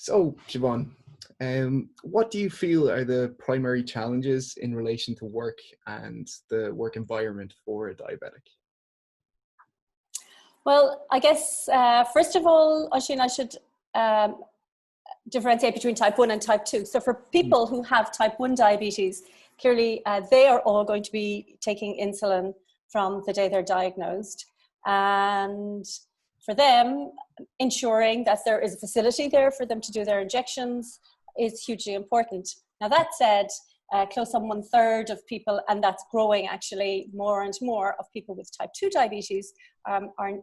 So, Siobhan, what do you feel are the primary challenges in relation to work and the work environment for a diabetic? Well, I guess, first of all, Oisin, I should differentiate between type 1 and type 2. So for people who have type 1 diabetes, clearly they are all going to be taking insulin from the day they're diagnosed. And for them, ensuring that there is a facility there for them to do their injections is hugely important. Now, that said, close on 1/3 of people, and that's growing actually more and more, of people with type 2 diabetes are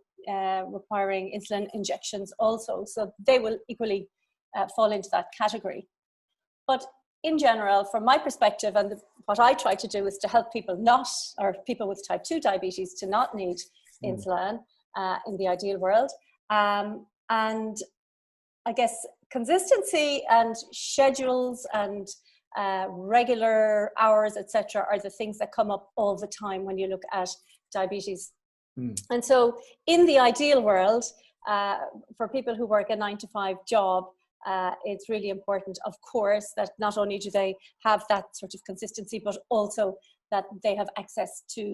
requiring insulin injections also. So they will equally fall into that category. But in general, from my perspective, and what I try to do is to help people people with type 2 diabetes to not need insulin in the ideal world. And I guess consistency and schedules and regular hours, etc., are the things that come up all the time when you look at diabetes. And so in the ideal world, for people who work a 9-to-5 job, it's really important, of course, that not only do they have that sort of consistency, but also that they have access to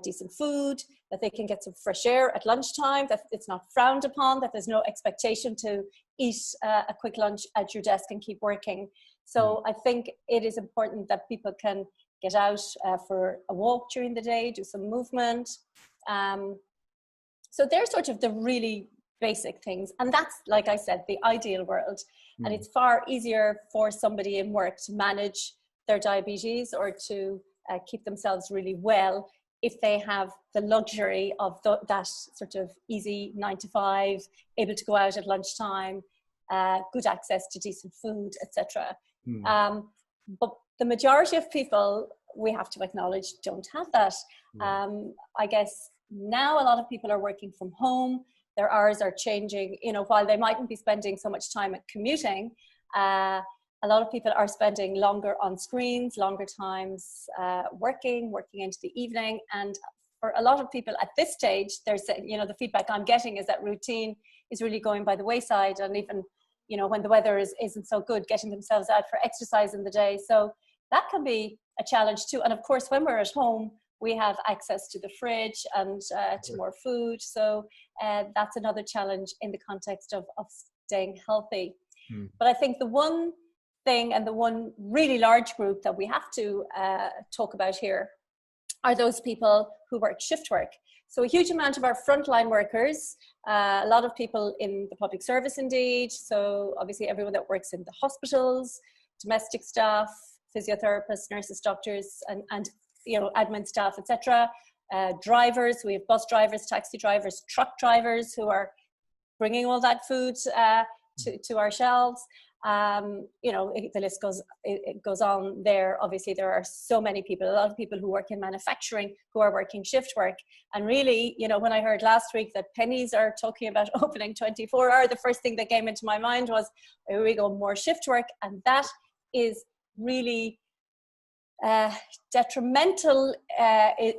decent food, that they can get some fresh air at lunchtime, that it's not frowned upon, that there's no expectation to eat a quick lunch at your desk and keep working. So I think it is important that people can get out for a walk during the day, do some movement. So they're sort of the really basic things. And that's, like I said, the ideal world. And it's far easier for somebody in work to manage their diabetes or to keep themselves really well if they have the luxury of that sort of easy 9-to-5, able to go out at lunchtime, good access to decent food, etc. But the majority of people, we have to acknowledge, don't have that. I guess now a lot of people are working from home. Their hours are changing. You know, while they mightn't be spending so much time at commuting, a lot of people are spending longer on screens, longer times working into the evening. And for a lot of people at this stage, the feedback I'm getting is that routine is really going by the wayside. And even, when the weather isn't so good, getting themselves out for exercise in the day. So that can be a challenge too. And of course, when we're at home, we have access to the fridge and to more food. So that's another challenge in the context of staying healthy. But I think the one thing, and the one really large group that we have to talk about here, are those people who work shift work. So a huge amount of our frontline workers, a lot of people in the public service indeed, so obviously everyone that works in the hospitals, domestic staff, physiotherapists, nurses, doctors, and admin staff, etc. Drivers, we have bus drivers, taxi drivers, truck drivers who are bringing all that food to our shelves. The list goes on there. Obviously, there are so many people, a lot of people who work in manufacturing who are working shift work. And really, when I heard last week that Pennies are talking about opening 24-hour, the first thing that came into my mind was, here we go, more shift work. And that is really detrimental,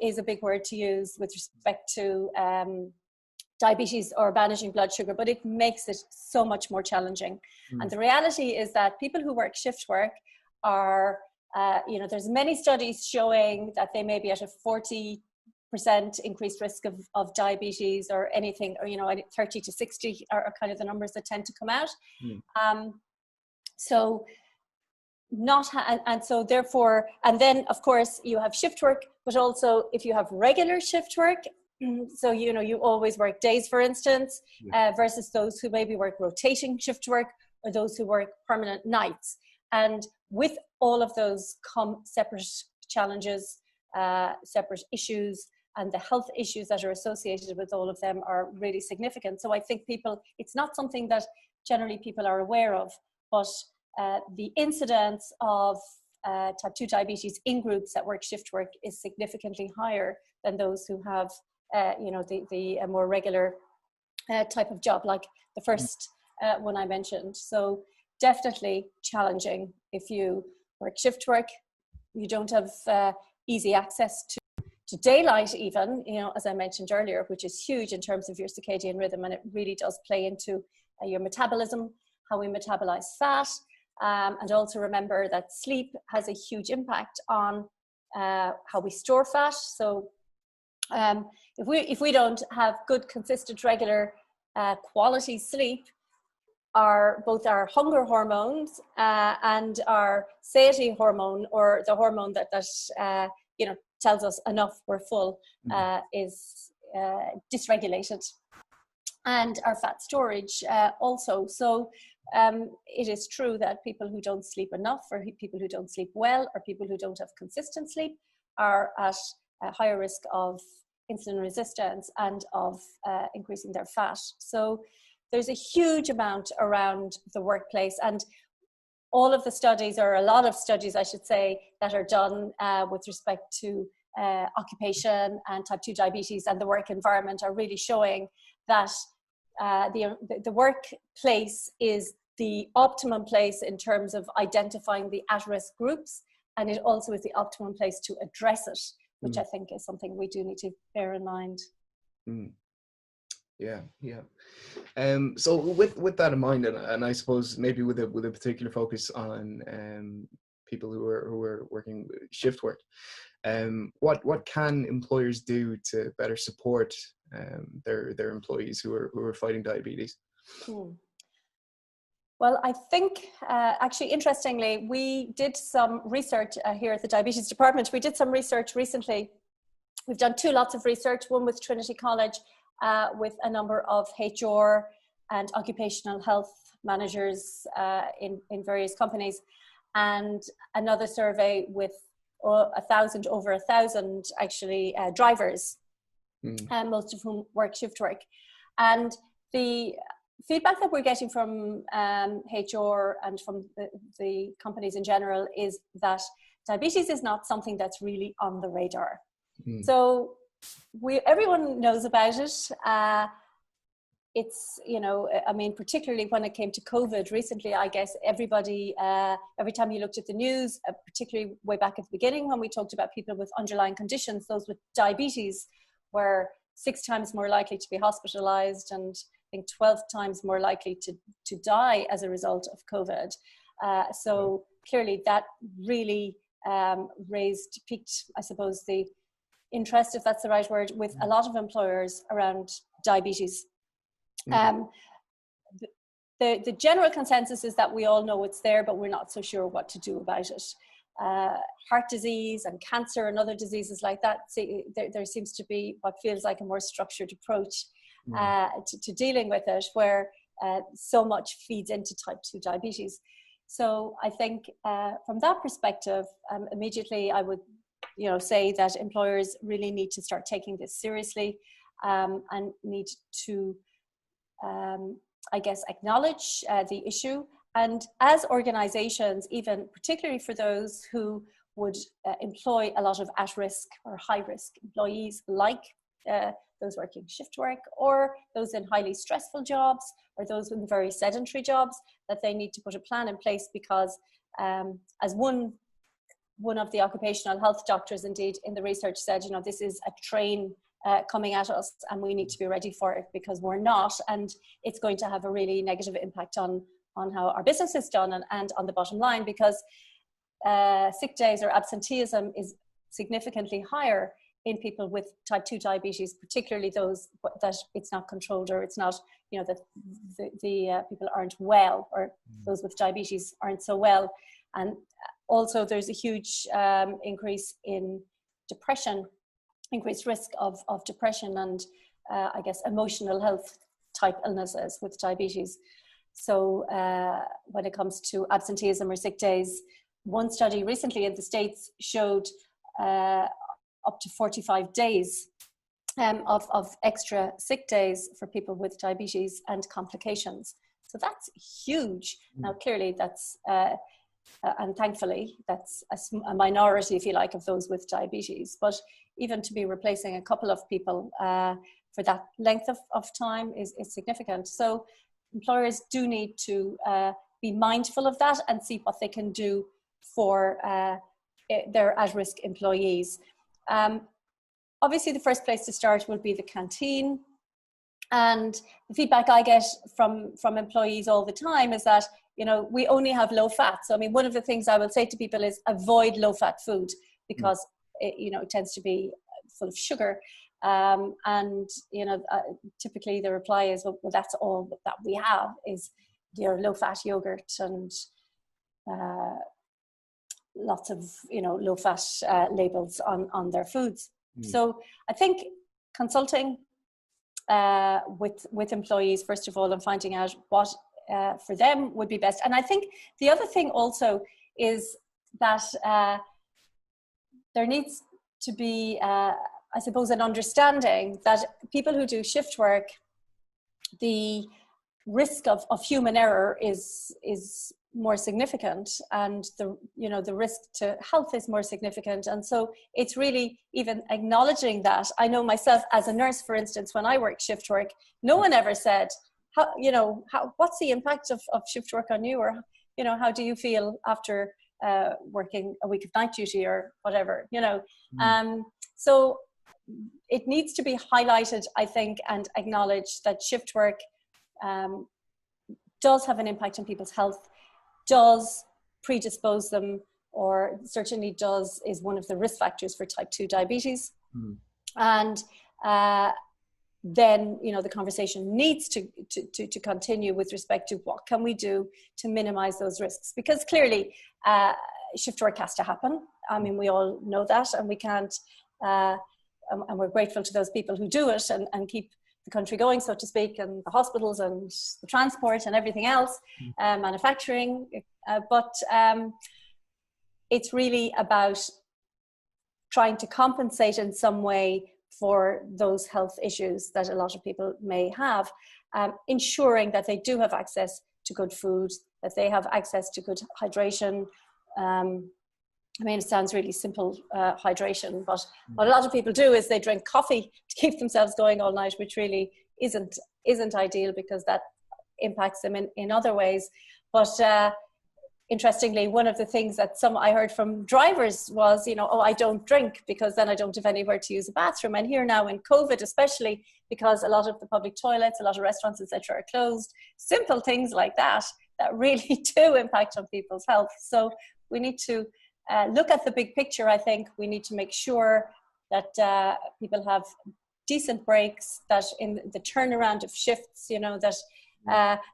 is a big word to use with respect to diabetes or managing blood sugar, but it makes it so much more challenging. And the reality is that people who work shift work are, there's many studies showing that they may be at a 40% increased risk of diabetes or anything, or 30 to 60 are kind of the numbers that tend to come out. So so therefore, and then of course you have shift work, but also if you have regular shift work, so you always work days, for instance, versus those who maybe work rotating shift work, or those who work permanent nights. And with all of those come separate challenges, separate issues, and the health issues that are associated with all of them are really significant. So I think it's not something that generally people are aware of, but the incidence of type 2 diabetes in groups that work shift work is significantly higher than those who have the more regular type of job, like the first one I mentioned. So definitely challenging if you work shift work. You don't have easy access to daylight even, as I mentioned earlier, which is huge in terms of your circadian rhythm, and it really does play into your metabolism, how we metabolize fat, and also remember that sleep has a huge impact on how we store fat. So if we don't have good, consistent, regular quality sleep, both our hunger hormones and our satiety hormone, or the hormone that tells us enough, we're full, is dysregulated, and our fat storage also. So it is true that people who don't sleep enough, or people who don't sleep well, or people who don't have consistent sleep are at a higher risk of insulin resistance and of increasing their fat. So there's a huge amount around the workplace, and all of the studies, or a lot of studies I should say, that are done with respect to occupation and type 2 diabetes and the work environment are really showing that the workplace is the optimum place in terms of identifying the at-risk groups, and it also is the optimum place to address it, which I think is something we do need to bear in mind. Yeah. So with that in mind, and I suppose maybe with a particular focus on people who are working shift work, what can employers do to better support their employees who are fighting diabetes? Well, I think actually, interestingly, we did some research here at the Diabetes Department. We did some research recently. We've done 2 lots of research, one with Trinity College, with a number of HR and occupational health managers in various companies, and another survey with over 1,000 actually drivers, most of whom work shift work. And the feedback that we're getting from HR and from the companies in general is that diabetes is not something that's really on the radar. So everyone knows about it. It's, I mean, particularly when it came to COVID recently, I guess everybody, every time you looked at the news, particularly way back at the beginning when we talked about people with underlying conditions, those with diabetes were 6 times more likely to be hospitalized, and I think 12 times more likely to die as a result of COVID. So clearly that really piqued, I suppose, the interest, if that's the right word, with a lot of employers around diabetes. The general consensus is that we all know it's there, but we're not so sure what to do about it. Heart disease and cancer and other diseases like that, there seems to be what feels like a more structured approach to dealing with it, where so much feeds into type 2 diabetes. So I think from that perspective, immediately I would say that employers really need to start taking this seriously, and need to I guess acknowledge the issue, and as organizations, even particularly for those who would employ a lot of at-risk or high-risk employees, like those working shift work, or those in highly stressful jobs, or those in very sedentary jobs, that they need to put a plan in place, because as one of the occupational health doctors indeed in the research said, this is a train coming at us, and we need to be ready for it, because we're not, and it's going to have a really negative impact on how our business is done, and on the bottom line, because sick days or absenteeism is significantly higher in people with type 2 diabetes, particularly those that it's not controlled, or it's not, that the people aren't well, or those with diabetes aren't so well. And also there's a huge increase in depression, increased risk of depression and I guess emotional health type illnesses with diabetes. So when it comes to absenteeism or sick days, one study recently in the States showed up to 45 days of extra sick days for people with diabetes and complications. So that's huge. Now, clearly that's, and thankfully, that's a minority, if you like, of those with diabetes. But even to be replacing a couple of people for that length of time is significant. So employers do need to be mindful of that and see what they can do for their at-risk employees. Obviously, the first place to start will be the canteen. And the feedback I get from employees all the time is that, you know, we only have low fat. So, I mean, one of the things I will say to people is avoid low fat food, because it tends to be full of sugar. And, you know, typically the reply is, well, that's all that we have is your low fat yogurt and lots of, you know, low fat labels on their foods. So I think consulting with employees, first of all, and finding out what for them would be best. And I think the other thing also is that there needs to be, I suppose, an understanding that people who do shift work, the risk of human error is more significant, and the risk to health is more significant. And so it's really even acknowledging that. I know myself as a nurse, for instance, when I worked shift work, no one ever said, what's the impact of shift work on you, or, you know, how do you feel after working a week of night duty or whatever, you know. So it needs to be highlighted, I think, and acknowledged that shift work does have an impact on people's health, does predispose them, or certainly is one of the risk factors for type 2 diabetes. And then, you know, the conversation needs to continue with respect to what can we do to minimize those risks, because clearly shift work has to happen. I mean, we all know that, and we can't, and we're grateful to those people who do it and keep the country going, so to speak, and the hospitals and the transport and everything else, manufacturing. But it's really about trying to compensate in some way for those health issues that a lot of people may have, ensuring that they do have access to good food, that they have access to good hydration. I mean, it sounds really simple, hydration, but what a lot of people do is they drink coffee to keep themselves going all night, which really isn't ideal, because that impacts them in other ways. But interestingly, one of the things that I heard from drivers was, you know, oh, I don't drink because then I don't have anywhere to use a bathroom. And here now in COVID, especially, because a lot of the public toilets, a lot of restaurants, etc., are closed, simple things like that really do impact on people's health. So we need to look at the big picture. I think we need to make sure that people have decent breaks, that in the turnaround of shifts, you know, that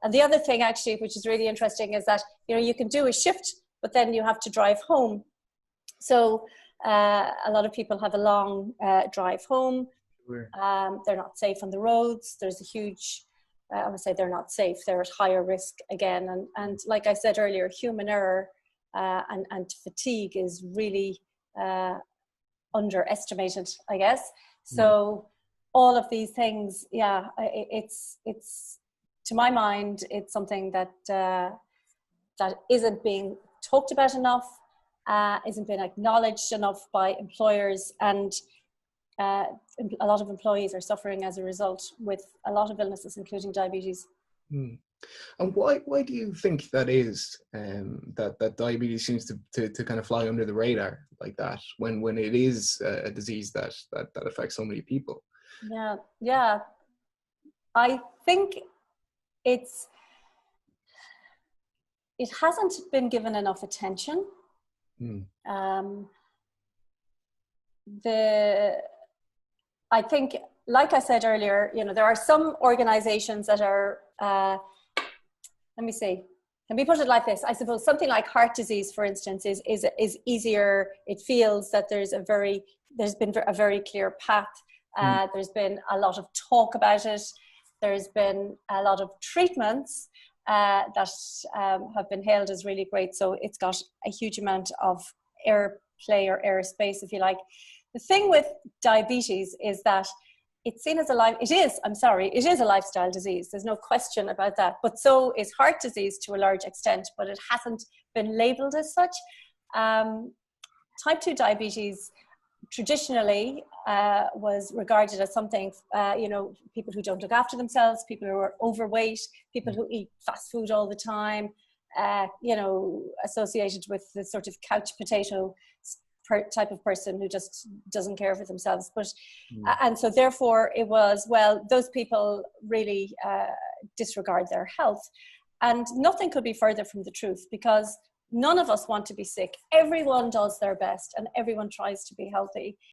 and the other thing actually, which is really interesting, is that, you know, you can do a shift, but then you have to drive home. So a lot of people have a long drive home. They're not safe on the roads. There's a huge, I would say they're not safe. They're at higher risk again. And like I said earlier, human error and fatigue is really underestimated, I guess. So all of these things, yeah, it's to my mind, it's something that that isn't being talked about enough, isn't being acknowledged enough by employers, and a lot of employees are suffering as a result with a lot of illnesses, including diabetes. And why do you think that is, that diabetes seems to kind of fly under the radar like that when it is a disease that affects so many people? Yeah. I think it hasn't been given enough attention. I think, like I said earlier, you know, there are some organizations that are, let me see, can we put it like this? I suppose something like heart disease, for instance, is easier. It feels that there's been a very clear path. There's been a lot of talk about it. There's been a lot of treatments that have been hailed as really great. So it's got a huge amount of airplay or airspace, if you like. The thing with diabetes is that it's seen as it is a lifestyle disease. There's no question about that. But so is heart disease to a large extent, but it hasn't been labeled as such. Type 2 diabetes traditionally was regarded as something, you know, people who don't look after themselves, people who are overweight, people who eat fast food all the time, you know, associated with the sort of couch potato type of person who just doesn't care for themselves. But Mm. and so therefore it was, well, those people really disregard their health. And nothing could be further from the truth, because none of us want to be sick. Everyone does their best and everyone tries to be healthy.